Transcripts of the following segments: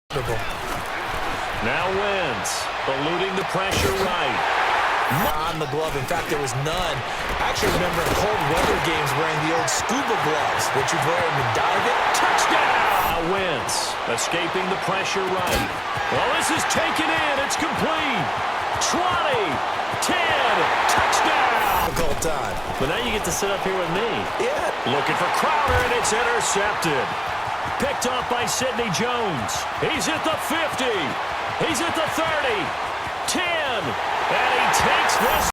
Now Wentz, eluding the pressure right. On the glove. In fact, there was none. I actually remember in cold weather games wearing the old scuba gloves that you'd wear in the dive it. Touchdown! Wentz escaping the pressure right. Well, this is taken in. It's complete. 20, 10, touchdown! Difficult time. But now you get to sit up here with me. Yeah. Looking for Crowder, and it's intercepted. Picked off by Sidney Jones. He's at the 50. He's at the 30. 10. And he takes this.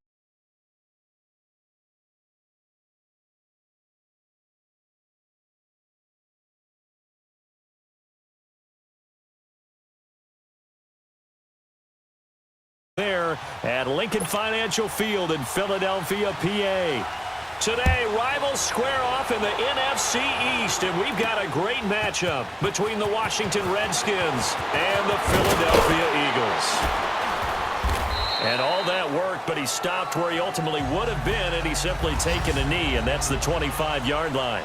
There at Lincoln Financial Field in Philadelphia, PA. Today, rivals square off in the NFC East, and we've got a great matchup between the Washington Redskins and the Philadelphia Eagles. And all that worked, but he stopped where he ultimately would have been, and he's simply taken a knee, and that's the 25-yard line.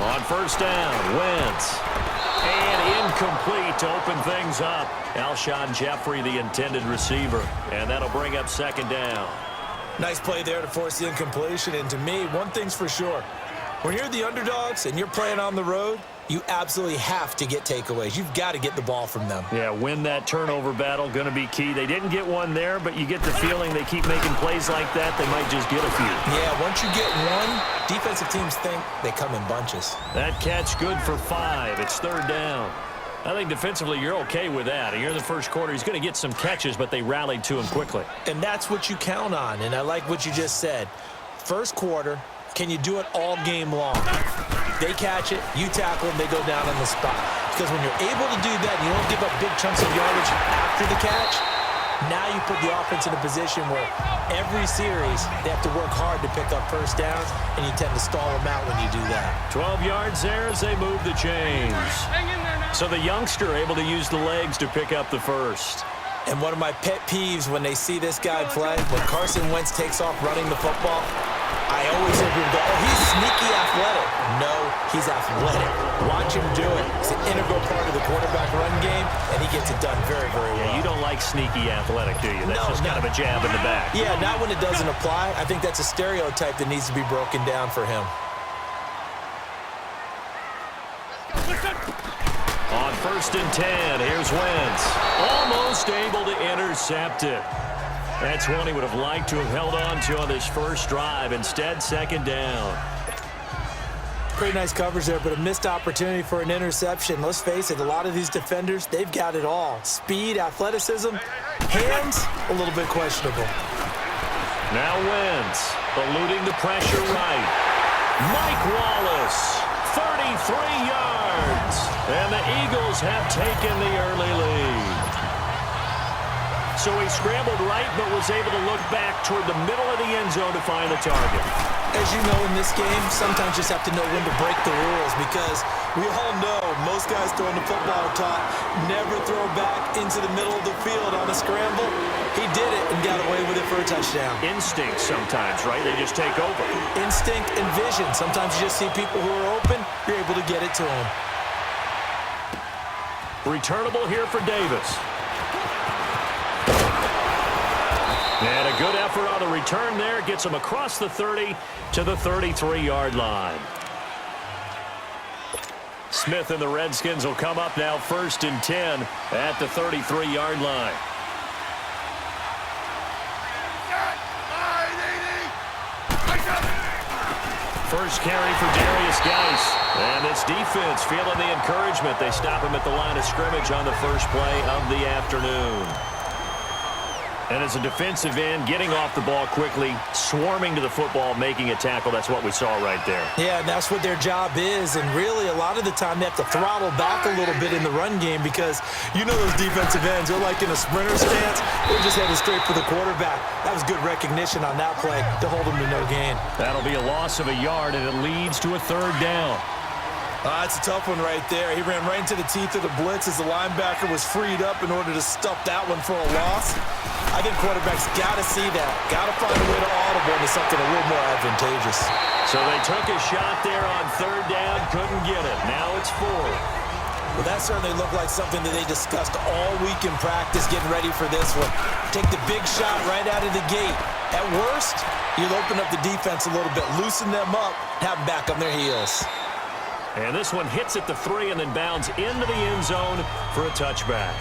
On first down, Wentz. And incomplete to open things up. Alshon Jeffrey, the intended receiver. And that'll bring up second down. Nice play there to force the incompletion. And to me, one thing's for sure. When you're the underdogs and you're playing on the road, you absolutely have to get takeaways. You've got to get the ball from them. Yeah, win that turnover battle, going to be key. They didn't get one there, but you get the feeling they keep making plays like that, they might just get a few. Yeah, once you get one, defensive teams think they come in bunches. That catch good for 5. It's third down. I think defensively you're okay with that. Here in the first quarter, he's going to get some catches, but they rallied to him quickly. And that's what you count on, and I like what you just said. First quarter, can you do it all game long? They catch it, you tackle them, they go down on the spot. Because when you're able to do that, you don't give up big chunks of yardage after the catch, now you put the offense in a position where every series they have to work hard to pick up first downs, and you tend to stall them out when you do that. 12 yards there as they move the chains. So the youngster able to use the legs to pick up the first. And one of my pet peeves when they see this guy play, when Carson Wentz takes off running the football, I always hear people go, oh, he's sneaky athletic. No, he's athletic. Watch him do it. It's an integral part of the quarterback run game, and he gets it done very, very well. Yeah, you don't like sneaky athletic, do you? That's just kind of a jab in the back. Yeah, not when it doesn't apply. I think that's a stereotype that needs to be broken down for him. On first and 10, here's Wentz. Almost able to intercept it. That's one he would have liked to have held on to on his first drive. Instead, second down. Pretty nice coverage there, but a missed opportunity for an interception. Let's face it, a lot of these defenders, they've got it all. Speed, athleticism, hands, a little bit questionable. Now Wentz, eluding the pressure right. Mike Wallace, 33 yards. And the Eagles have taken the early lead. So he scrambled right, but was able to look back toward the middle of the end zone to find the target. As you know, in this game, sometimes you just have to know when to break the rules, because we all know most guys throwing the football are taught never throw back into the middle of the field on a scramble. He did it and got away with it for a touchdown. Instinct sometimes, right? They just take over. Instinct and vision. Sometimes you just see people who are open, you're able to get it to them. Returnable here for Davis. And a good effort on the return there. Gets him across the 30 to the 33-yard line. Smith and the Redskins will come up now first and 10 at the 33-yard line. First carry for Darius Geis. And this defense feeling the encouragement. They stop him at the line of scrimmage on the first play of the afternoon. And as a defensive end, getting off the ball quickly, swarming to the football, making a tackle. That's what we saw right there. Yeah, and that's what their job is. And really, a lot of the time, they have to throttle back a little bit in the run game, because you know those defensive ends, they're like in a sprinter stance. They're just headed straight for the quarterback. That was good recognition on that play to hold them to no gain. That'll be a loss of a yard, and it leads to a third down. That's a tough one right there. He ran right into the teeth of the blitz as the linebacker was freed up in order to stuff that one for a loss. I think quarterbacks got to see that. Got to find a way to audible into something a little more advantageous. So they took a shot there on third down, couldn't get it. Now it's fourth. Well, that certainly looked like something that they discussed all week in practice, getting ready for this one. Take the big shot right out of the gate. At worst, you'll open up the defense a little bit, loosen them up, have them back on their heels. And this one hits at the 3 and then bounds into the end zone for a touchback.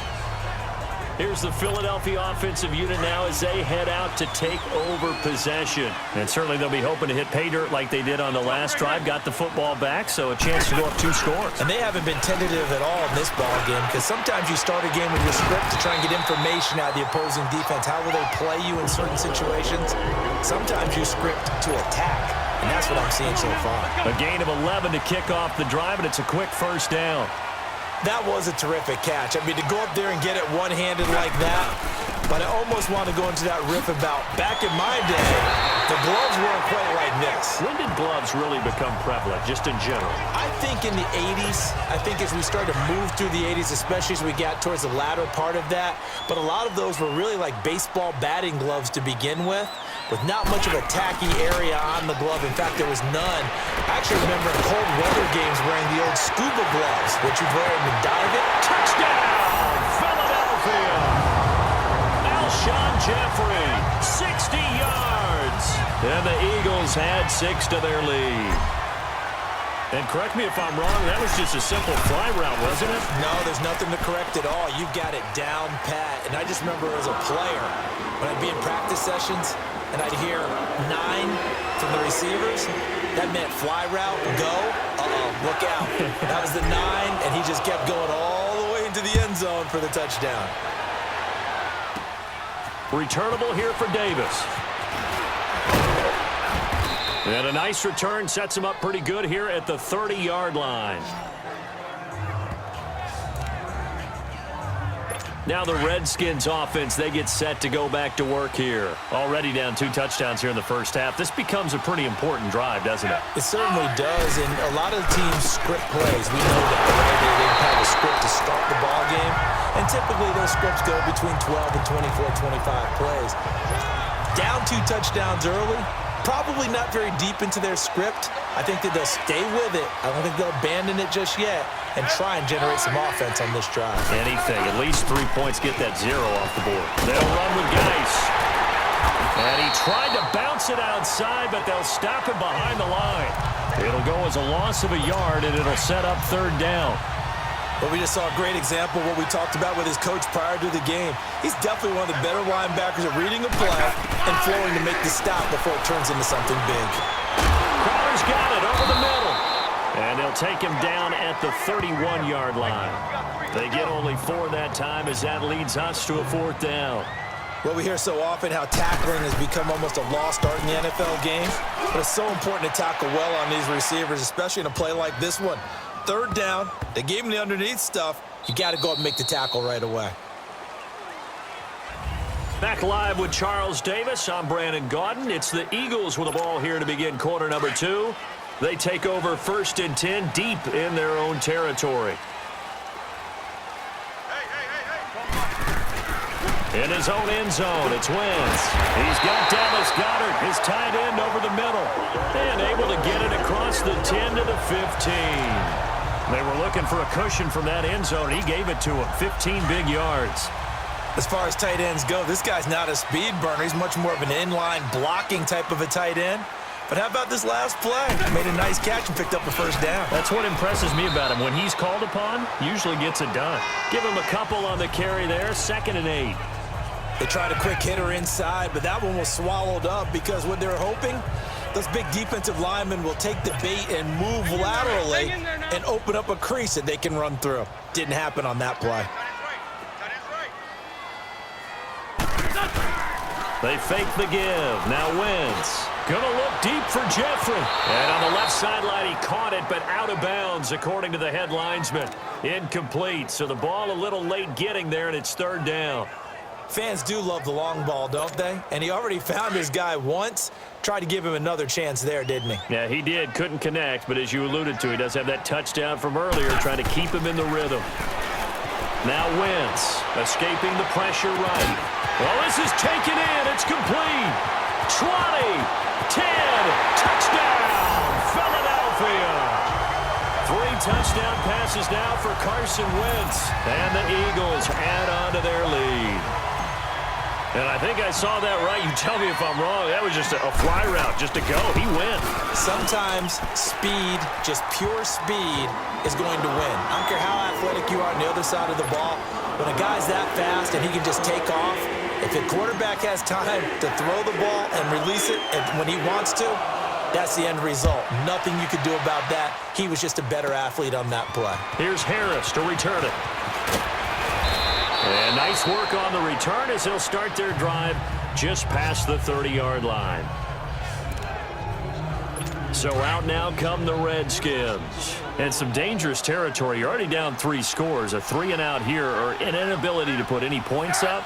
Here's the Philadelphia offensive unit now as they head out to take over possession. And certainly they'll be hoping to hit pay dirt like they did on the last drive. Got the football back, so a chance to go up 2 scores. And they haven't been tentative at all in this ball game, because sometimes you start a game with your script to try and get information out of the opposing defense. How will they play you in certain situations? Sometimes you script to attack, and that's what I'm seeing so far. A gain of 11 to kick off the drive, and it's a quick first down. That was a terrific catch. I mean, to go up there and get it one-handed like that, but I almost want to go into that riff about back in my day, the gloves weren't quite like this. When did gloves really become prevalent, just in general? I think in the 80s. I think as we started to move through the 80s, especially as we got towards the latter part of that, but a lot of those were really like baseball batting gloves to begin with not much of a tacky area on the glove. In fact, there was none. I actually remember in cold weather games wearing the old scuba gloves, which you'd wear in the diving. Touchdown, Philadelphia! Alshon Jeffrey, 60 yards. And the Eagles had 6 to their lead. And correct me if I'm wrong, that was just a simple fly route, wasn't it? No, there's nothing to correct at all. You've got it down pat. And I just remember as a player, when I'd be in practice sessions, and I'd hear 9 from the receivers, that meant fly route, go, look out. That was the 9, and he just kept going all the way into the end zone for the touchdown. Returnable here for Davis. And a nice return sets him up pretty good here at the 30-yard line. Now the Redskins offense, they get set to go back to work here. Already down 2 touchdowns here in the first half. This becomes a pretty important drive, doesn't it? It certainly does, and a lot of the teams script plays. We know that, right? They have a script to start the ball game, and typically those scripts go between 12 and 24, 25 plays. Down 2 touchdowns early, probably not very deep into their script. I think that they'll stay with it. I don't think they'll abandon it just yet and try and generate some offense on this drive. Anything. At least 3 points, get that 0 off the board. They'll run with Geis. And he tried to bounce it outside, but they'll stop him behind the line. It'll go as a loss of a yard, and it'll set up 3rd down. But we just saw a great example of what we talked about with his coach prior to the game. He's definitely one of the better linebackers at reading a play and flowing to make the stop before it turns into something big. Crowder's got it over the middle. And they'll take him down at the 31-yard line. They get only 4 that time as that leads us to a 4th down. Well, we hear so often how tackling has become almost a lost art in the NFL game. But it's so important to tackle well on these receivers, especially in a play like this one. 3rd down, they gave him the underneath stuff. You got to go up and make the tackle right away. Back live with Charles Davis. I'm Brandon Gaudin. It's the Eagles with the ball here to begin quarter number 2. They take over 1st and 10 deep in their own territory. In his own end zone, it's Wentz. He's got Dallas Goedert, his tight end, over the middle. And able to get it across the 10 to the 15. They were looking for a cushion from that end zone. He gave it to him, 15 big yards. As far as tight ends go, this guy's not a speed burner. He's much more of an inline blocking type of a tight end. But how about this last play? Made a nice catch and picked up a 1st down. That's what impresses me about him. When he's called upon, usually gets it done. Give him a couple on the carry there, 2nd and 8. They tried a quick hitter inside, but that one was swallowed up because what they were hoping, those big defensive linemen will take the bait and move laterally and open up a crease that they can run through. Didn't happen on that play. They fake the give. Now Wentz. Gonna look deep for Jeffrey. And on the left sideline, he caught it, but out of bounds, according to the head linesman. Incomplete. So the ball a little late getting there, and it's 3rd down. Fans do love the long ball, don't they? And he already found his guy once. Tried to give him another chance there, didn't he? Yeah, he did. Couldn't connect, but as you alluded to, he does have that touchdown from earlier, trying to keep him in the rhythm. Now Wentz, escaping the pressure right. Well, this is taken in. It's complete. 20, 10, touchdown, Philadelphia. 3 touchdown passes now for Carson Wentz. And the Eagles add on to their lead. And I think I saw that right. You tell me if I'm wrong. That was just a fly route just to go. He went. Sometimes speed, just pure speed, is going to win. I don't care how athletic you are on the other side of the ball. When a guy's that fast and he can just take off, if the quarterback has time to throw the ball and release it and when he wants to, that's the end result. Nothing you could do about that. He was just a better athlete on that play. Here's Harris to return it. And nice work on the return as they'll start their drive just past the 30-yard line. So out now come the Redskins. And some dangerous territory. You're already down 3 scores. A 3-and-out here or an inability to put any points up.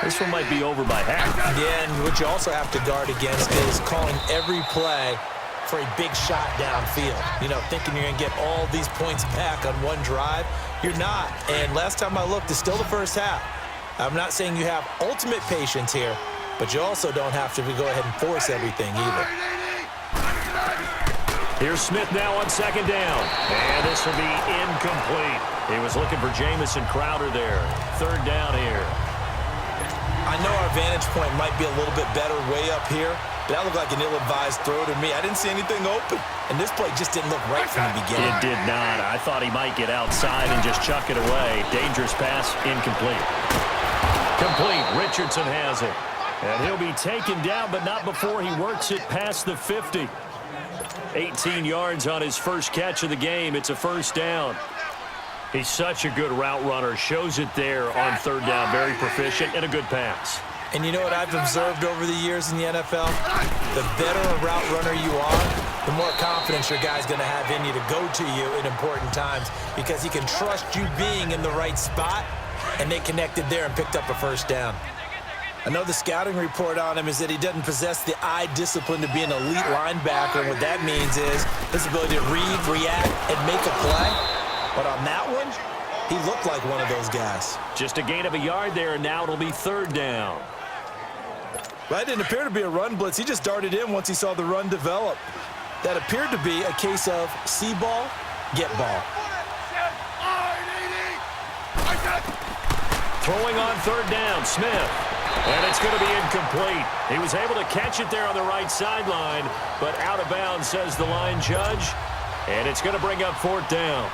This one might be over by half. Yeah, and what you also have to guard against is calling every play for a big shot downfield. You know, thinking you're going to get all these points back on one drive. You're not. And last time I looked, it's still the first half. I'm not saying you have ultimate patience here, but you also don't have to go ahead and force everything either. Here's Smith now on 2nd down. And this will be incomplete. He was looking for Jamison Crowder there. 3rd down here. I know our vantage point might be a little bit better way up here, but that looked like an ill-advised throw to me. I didn't see anything open, and this play just didn't look right from the beginning. It did not. I thought he might get outside and just chuck it away. Dangerous pass, incomplete. Complete. Richardson has it. And he'll be taken down, but not before he works it past the 50. 18 yards on his first catch of the game. It's a 1st down. He's such a good route runner. Shows it there on 3rd down. Very proficient and a good pass. And you know what I've observed over the years in the NFL? The better a route runner you are, the more confidence your guy's going to have in you to go to you in important times because he can trust you being in the right spot, and they connected there and picked up a 1st down. I know the scouting report on him is that he doesn't possess the eye discipline to be an elite linebacker, and what that means is his ability to read, react, and make a play. But on that one, he looked like one of those guys. Just a gain of a yard there, and now it'll be 3rd down. That didn't appear to be a run blitz. He just darted in once he saw the run develop. That appeared to be a case of see ball, get ball. Throwing on 3rd down, Smith. And it's going to be incomplete. He was able to catch it there on the right sideline, but out of bounds, says the line judge. And it's going to bring up 4th down.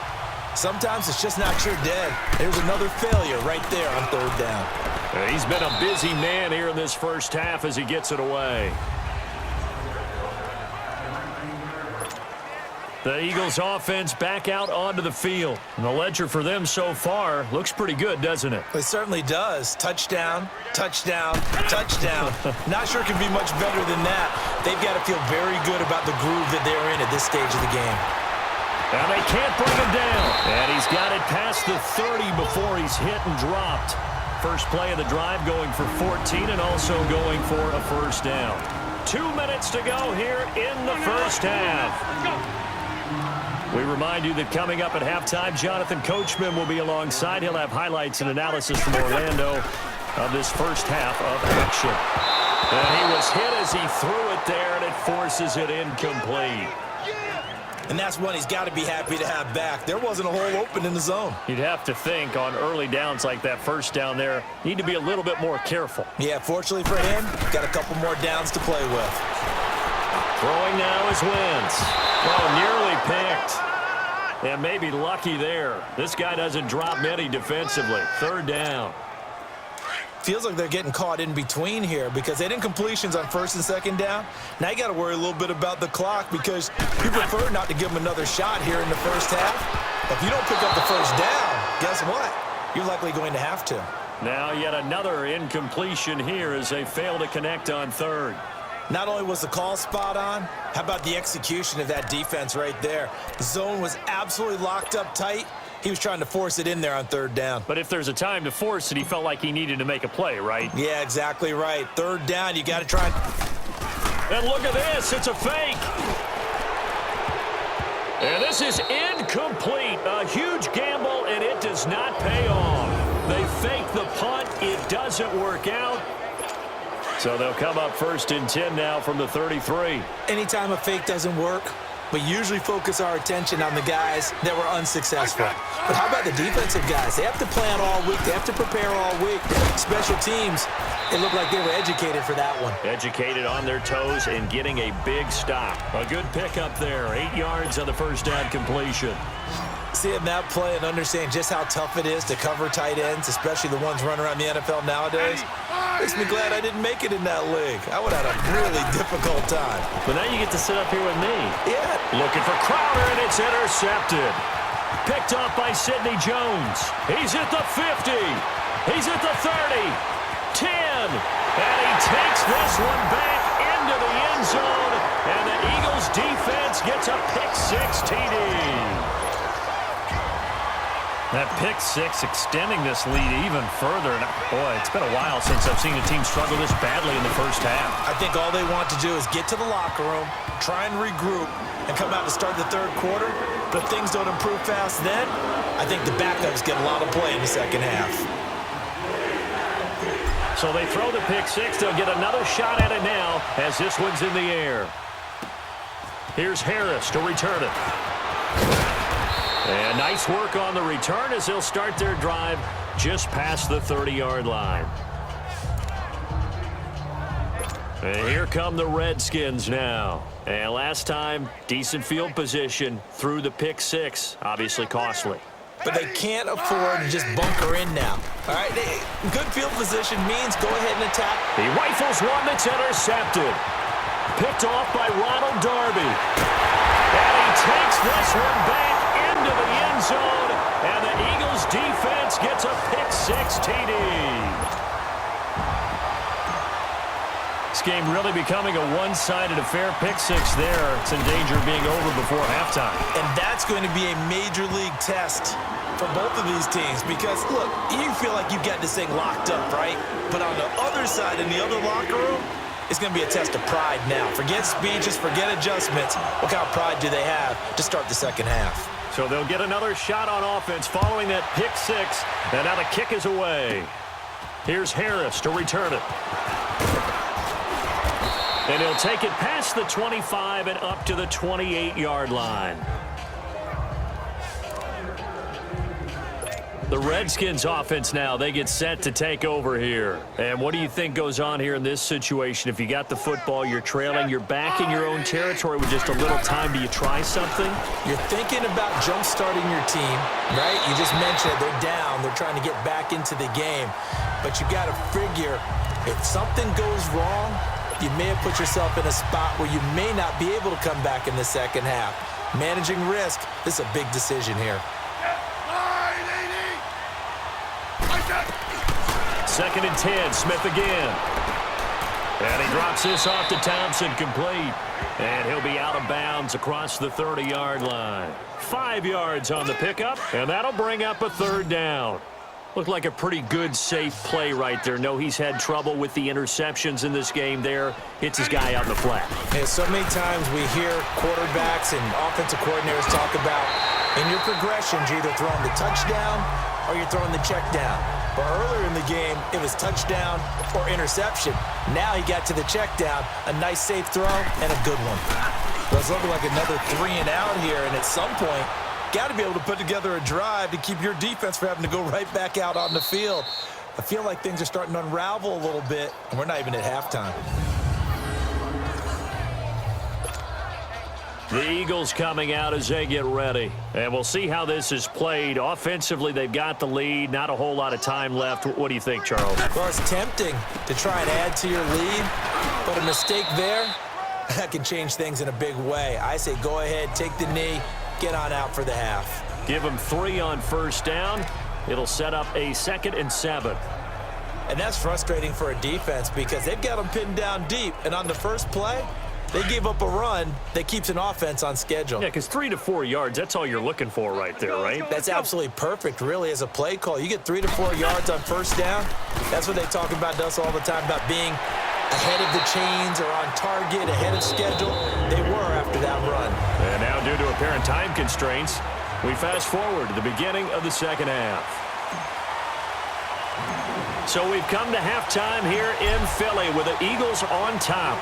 Sometimes it's just not your dead. There's another failure right there on 3rd down. He's been a busy man here in this first half as he gets it away. The Eagles offense back out onto the field. And the ledger for them so far looks pretty good, doesn't it? It certainly does. Touchdown, touchdown, touchdown. Not sure it can be much better than that. They've got to feel very good about the groove that they're in at this stage of the game. And they can't bring him down. And he's got it past the 30 before he's hit and dropped. First play of the drive going for 14 and also going for a 1st down. 2 minutes to go here in the first half. We remind you that coming up at halftime, Jonathan Coachman will be alongside. He'll have highlights and analysis from Orlando of this first half of action. And he was hit as he threw it there, and it forces it incomplete. And that's one he's got to be happy to have back. There wasn't a hole open in the zone. You'd have to think on early downs like that 1st down there, need to be a little bit more careful. Yeah, fortunately for him, got a couple more downs to play with. Throwing now is Wentz. Oh, nearly picked. And maybe lucky there. This guy doesn't drop many defensively. 3rd down. Feels like they're getting caught in between here because they didn't completions on 1st and 2nd down. Now you got to worry a little bit about the clock because you prefer not to give them another shot here in the first half. If you don't pick up the 1st down, guess what? You're likely going to have to. Now yet another incompletion here as they fail to connect on 3rd. Not only was the call spot on, how about the execution of that defense right there? The zone was absolutely locked up tight, He was trying to force it in there on third down. But if there's a time to force it, he felt like he needed to make a play, right? Yeah, exactly right. Third down, you got to try. And look at this. It's a fake. And this is incomplete. A huge gamble, and it does not pay off. They fake the punt. It doesn't work out. So they'll come up 1st and 10 now from the 33. Anytime a fake doesn't work, we usually focus our attention on the guys that were unsuccessful. But how about the defensive guys? They have to plan all week. They have to prepare all week. Special teams, it looked like they were educated for that one. Educated on their toes and getting a big stop. A good pickup there. 8 yards on the first down completion. Seeing that play and understanding just how tough it is to cover tight ends, especially the ones running around the NFL nowadays, makes me glad I didn't make it in that league. I would have had a really difficult time. But now you get to sit up here with me. Yeah. Looking for Crowder, and it's intercepted. Picked off by Sidney Jones. He's at the 50. He's at the 30. 10. And he takes this one back into the end zone. And the Eagles defense gets a pick-6 TD. That pick-6 extending this lead even further. And boy, it's been a while since I've seen a team struggle this badly in the first half. I think all they want to do is get to the locker room, try and regroup, and come out to start the third quarter. But if things don't improve fast then, I think the backups get a lot of play in the second half. So they throw the pick-6. They'll get another shot at it now as this one's in the air. Here's Harris to return it. And nice work on the return as they'll start their drive just past the 30-yard line. And here come the Redskins now. And last time, decent field position through the pick-6. Obviously costly. But they can't afford to just bunker in now. All right, good field position means go ahead and attack. He rifles one that's intercepted. Picked off by Ronald Darby. And he takes this one back into the end zone, and the Eagles defense gets a pick-6 TD. This game really becoming a one-sided affair. Pick-6 there. It's in danger of being over before halftime. And that's going to be a major league test for both of these teams because, look, you feel like you've got this thing locked up, right? But on the other side, in the other locker room, it's going to be a test of pride now. Forget speeches, forget adjustments. What kind of pride do they have to start the second half? So they'll get another shot on offense following that pick-6, and now the kick is away. Here's Harris to return it. And he'll take it past the 25 and up to the 28-yard line. The Redskins offense now, they get set to take over here. And what do you think goes on here in this situation? If you got the football, you're trailing, you're back in your own territory with just a little time. Do you try something? You're thinking about jump-starting your team, right? You just mentioned it. They're down. They're trying to get back into the game. But you got to figure if something goes wrong, you may have put yourself in a spot where you may not be able to come back in the second half. Managing risk, this is a big decision here. 2nd and 10, Smith again. And he drops this off to Thompson, complete. And he'll be out of bounds across the 30-yard line. 5 yards on the pickup, and that'll bring up a 3rd down. Looked like a pretty good, safe play right there. No, he's had trouble with the interceptions in this game there. Hits his guy out in the flat. And so many times we hear quarterbacks and offensive coordinators talk about in your progressions, you're either throwing the touchdown or you're throwing the check down. But earlier in the game, it was touchdown or interception. Now he got to the check down, a nice safe throw, and a good one. Well, it's looking like another 3 and out here, and at some point, got to be able to put together a drive to keep your defense from having to go right back out on the field. I feel like things are starting to unravel a little bit, and we're not even at halftime. The Eagles coming out as they get ready. And we'll see how this is played. Offensively, they've got the lead. Not a whole lot of time left. What do you think, Charles? Well, it's tempting to try and add to your lead, but a mistake there, that can change things in a big way. I say go ahead, take the knee, get on out for the half. Give them 3 on 1st down. It'll set up a 2nd and 7. And that's frustrating for a defense because they've got them pinned down deep. And on the first play, They gave up a run that keeps an offense on schedule. Yeah, because 3 to 4 yards, that's all you're looking for right there, right? That's absolutely perfect, really, as a play call. You get 3 to 4 yards on first down. That's what they talk about us all the time, about being ahead of the chains or on target, ahead of schedule. They were after that run. And now, due to apparent time constraints, we fast forward to the beginning of the second half. So we've come to halftime here in Philly with the Eagles on top.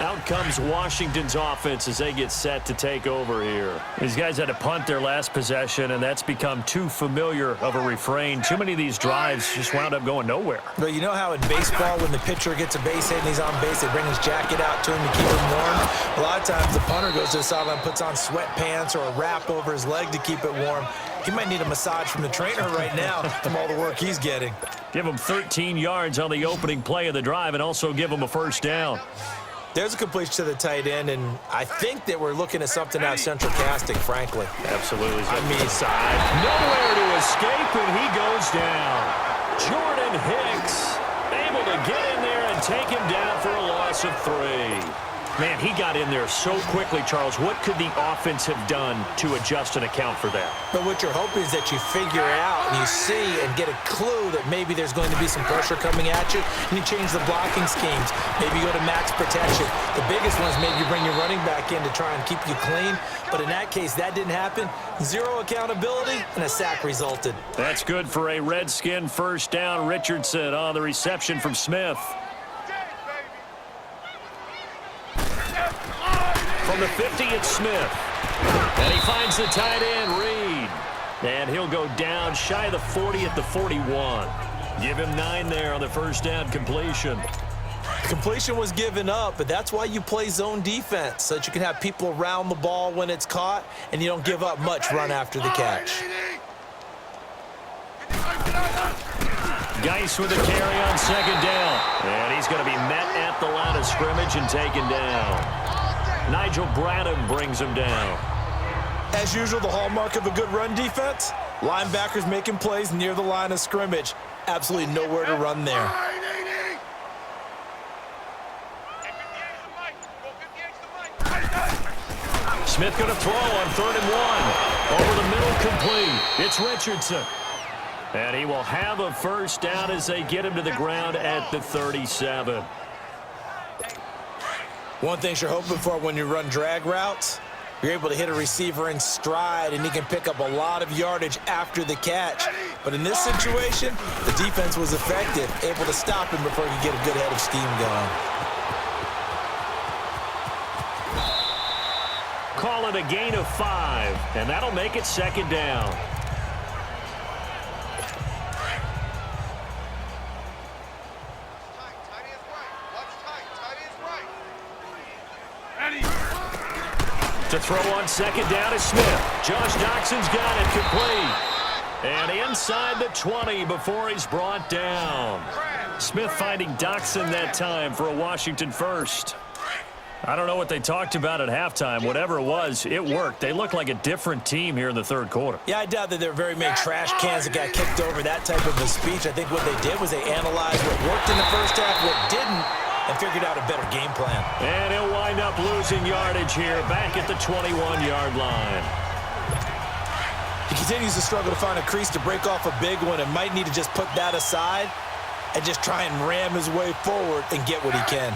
Out comes Washington's offense as they get set to take over here. These guys had to punt their last possession, and that's become too familiar of a refrain. Too many of these drives just wound up going nowhere. But you know how in baseball, when the pitcher gets a base hit and he's on base, they bring his jacket out to him to keep him warm? A lot of times the punter goes to the sideline, puts on sweatpants or a wrap over his leg to keep it warm. He might need a massage from the trainer right now from all the work he's getting. Give him 13 yards on the opening play of the drive and also give him a first down. There's a completion to the tight end, and I think that we're looking at something out of central casting, frankly. Absolutely. I mean, side. Nowhere to escape, and he goes down. Jordan Hicks able to get in there and take him down for a loss of 3. Man, he got in there so quickly, Charles. What could the offense have done to adjust and account for that? But what you're hoping is that you figure out and you see and get a clue that maybe there's going to be some pressure coming at you, and you change the blocking schemes. Maybe you go to max protection. The biggest one is maybe you bring your running back in to try and keep you clean. But in that case, that didn't happen. 0 accountability, and a sack resulted. That's good for a Redskin first down. Richardson on the reception from Smith. From the 50, it's Smith. And he finds the tight end, Reed. And he'll go down shy of the 40 at the 41. Give him 9 there on the first down completion. Completion was given up, but that's why you play zone defense, so that you can have people around the ball when it's caught, and you don't give up much run after the catch. Geis with a carry on second down. And he's going to be met at the line of scrimmage and taken down. Nigel Bradham brings him down. As usual, the hallmark of a good run defense, linebackers making plays near the line of scrimmage. Absolutely nowhere to run there. Smith going to throw on 3rd and 1. Over the middle, complete. It's Richardson. And he will have a first down as they get him to the ground at the 37. One thing you're hoping for when you run drag routes, you're able to hit a receiver in stride, and he can pick up a lot of yardage after the catch. But in this situation, the defense was effective, able to stop him before he could get a good head of steam going. Call it a gain of 5, and that'll make it second down. To throw on second down is Smith. Josh Doxson's got it complete. And inside the 20 before he's brought down. Smith finding Doxson that time for a Washington first. I don't know what they talked about at halftime. Whatever it was, it worked. They look like a different team here in the third quarter. Yeah, I doubt that there were very many trash cans that got kicked over, that type of a speech. I think what they did was they analyzed what worked in the first half, what didn't, and figured out a better game plan. And he'll wind up losing yardage here back at the 21-yard line. He continues to struggle to find a crease to break off a big one and might need to just put that aside and just try and ram his way forward and get what he can.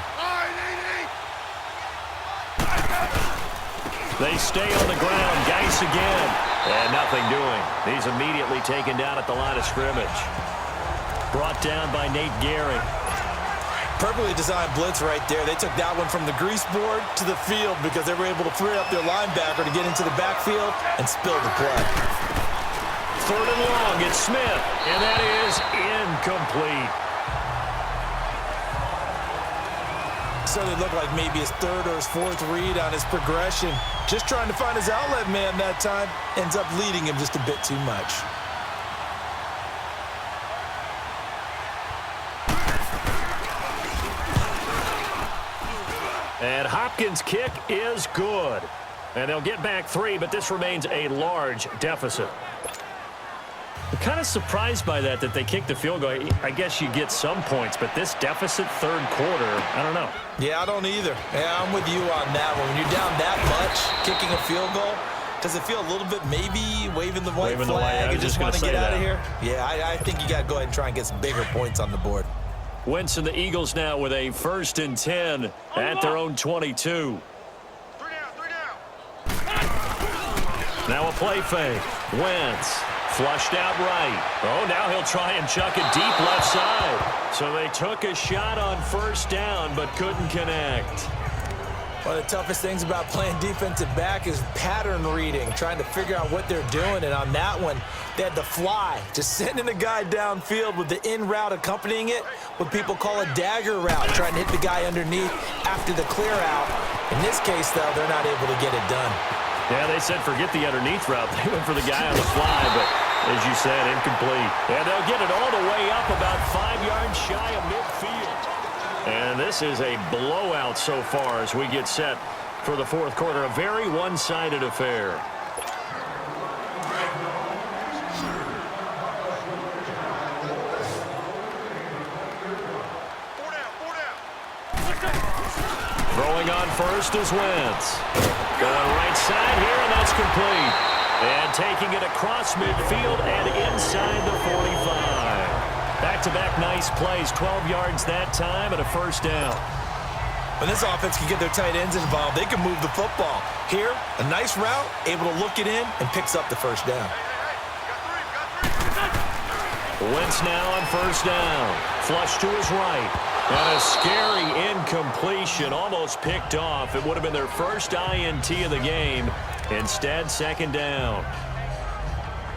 They stay on the ground. Geis again. And nothing doing. He's immediately taken down at the line of scrimmage. Brought down by Nate Gehring. Perfectly designed blitz right there. They took that one from the grease board to the field because they were able to free up their linebacker to get into the backfield and spill the play. 3rd and long, it's Smith, and that is incomplete. So it looked like maybe his 3rd or his 4th read on his progression. Just trying to find his outlet man that time. Ends up leading him just a bit too much. And Hopkins' kick is good. And they'll get back 3, but this remains a large deficit. I'm kind of surprised by that they kicked the field goal. I guess you get some points, but this deficit third quarter, I don't know. Yeah, I don't either. Yeah, I'm with you on that one. When you're down that much, kicking a field goal, does it feel a little bit maybe waving the white flag and just want to get out of here? Yeah, I think you got to go ahead and try and get some bigger points on the board. Wentz and the Eagles now with a 1st and 10 at their own 22. Now a play fake. Wentz flushed out right. Oh, now he'll try and chuck it deep left side. So they took a shot on 1st down but couldn't connect. One of the toughest things about playing defensive back is pattern reading, trying to figure out what they're doing. And on that one, they had to fly, just sending a guy downfield with the in route accompanying it, what people call a dagger route, trying to hit the guy underneath after the clear out. In this case, though, they're not able to get it done. Yeah, they said forget the underneath route. They went for the guy on the fly, but as you said, incomplete. And they'll get it all the way up about 5 yards shy of midfield. And this is a blowout so far as we get set for the 4th quarter. A very one-sided affair. Throwing on 1st is Wentz. Going right side here, and that's complete. And taking it across midfield and inside the 45. Back-to-back nice plays, 12 yards that time and a 1st down. When this offense can get their tight ends involved, they can move the football. Here, a nice route, able to look it in, and picks up the 1st down. Wentz now on 1st down. Flush to his right. And a scary incompletion, almost picked off. It would have been their first INT of the game. Instead, 2nd down.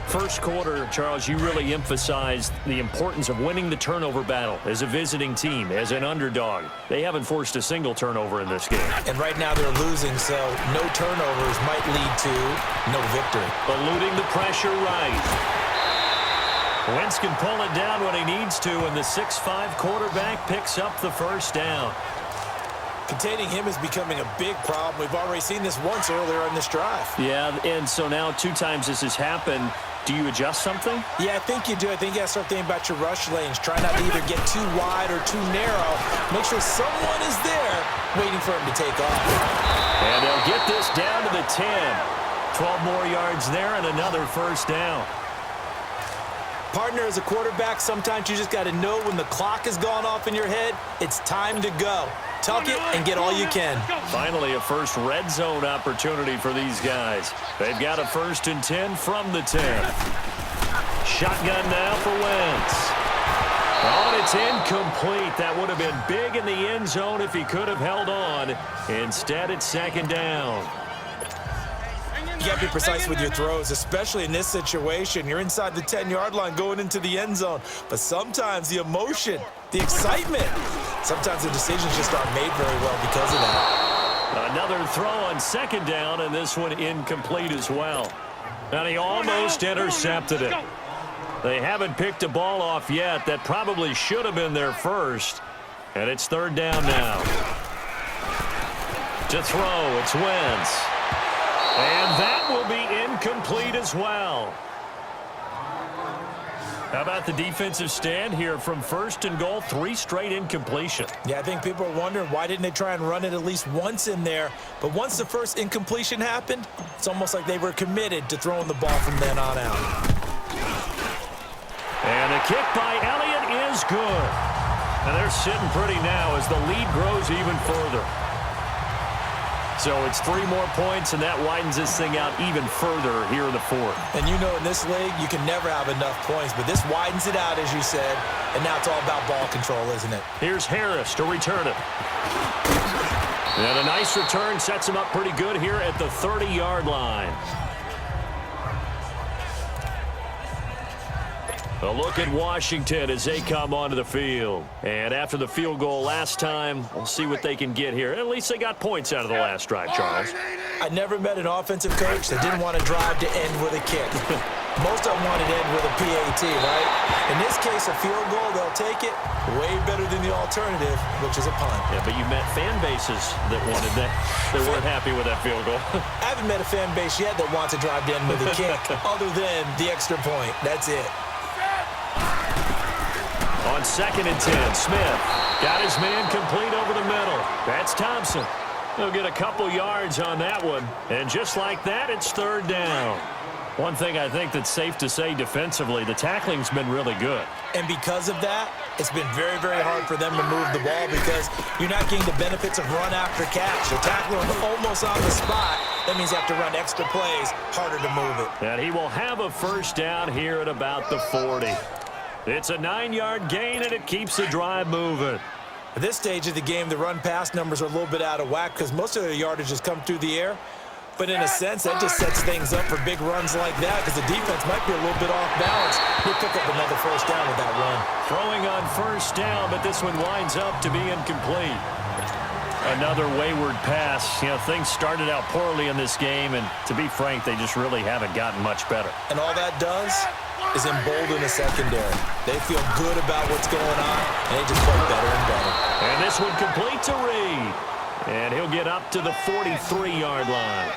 1st quarter, Charles, you really emphasized the importance of winning the turnover battle as a visiting team, as an underdog. They haven't forced a single turnover in this game. And right now they're losing, so no turnovers might lead to no victory. Eluding the pressure right. Wentz can pull it down when he needs to, and the 6'5" quarterback picks up the 1st down. Containing him is becoming a big problem. We've already seen this once earlier in this drive. Yeah, and so now 2 times this has happened. Do you adjust something? Yeah, I think you do. I think you got to start thinking about your rush lanes. Try not to either get too wide or too narrow. Make sure someone is there waiting for him to take off. And they'll get this down to the 10. 12 more yards there and another 1st down. Partner, as a quarterback, sometimes you just got to know when the clock has gone off in your head, it's time to go. Tuck it and get all you can. Finally, a first red zone opportunity for these guys. They've got a 1st and 10 from the 10. Shotgun now for Wentz. Oh, and it's incomplete. That would have been big in the end zone if he could have held on. Instead, it's 2nd down. You got to be precise with your throws, especially in this situation. You're inside the 10-yard line going into the end zone. But sometimes the emotion, the excitement, sometimes the decisions just aren't made very well because of that. Another throw on 2nd down, and this one incomplete as well. And he almost intercepted it. They haven't picked a ball off yet. That probably should have been their first. And it's 3rd down now. To throw, it's Wentz. And that will be incomplete as well. How about the defensive stand here from 1st and goal, 3 straight incompletion. Yeah, I think people are wondering why didn't they try and run it at least once in there. But once the first incompletion happened, it's almost like they were committed to throwing the ball from then on out. And the kick by Elliott is good. And they're sitting pretty now as the lead grows even further. So it's 3 more points, and that widens this thing out even further here in the 4th. And you know in this league, you can never have enough points, but this widens it out, as you said, and now it's all about ball control, isn't it? Here's Harris to return it. And a nice return sets him up pretty good here at the 30-yard line. A look at Washington as they come onto the field. And after the field goal last time, we'll see what they can get here. At least they got points out of the last drive, Charles. I never met an offensive coach that didn't want to drive to end with a kick. Most of them want it in with a PAT, right? In this case, a field goal, they'll take it way better than the alternative, which is a punt. Yeah, but you met fan bases that wanted that, that weren't happy with that field goal. I haven't met a fan base yet that wants to drive in with a kick other than the extra point. That's it. On 2nd and 10, Smith got his man complete over the middle. That's Thompson. He'll get a couple yards on that one. And just like that, it's 3rd down. One thing I think that's safe to say defensively, the tackling's been really good. And because of that, it's been very, very hard for them to move the ball because you're not getting the benefits of run after catch. They're tackling almost on the spot. That means you have to run extra plays, harder to move it. And he will have a 1st down here at about the 40. It's a 9-yard gain, and it keeps the drive moving. At this stage of the game, the run-pass numbers are a little bit out of whack because most of their yardage has come through the air. But in a sense, that just sets things up for big runs like that because the defense might be a little bit off balance. He'll pick up another 1st down with that run. Throwing on 1st down, but this one winds up to be incomplete. Another wayward pass. You know, things started out poorly in this game, and to be frank, they just really haven't gotten much better. And all that does is embolden the secondary. They feel good about what's going on, and they just play better and better. And this one complete to Reed. And he'll get up to the 43-yard line.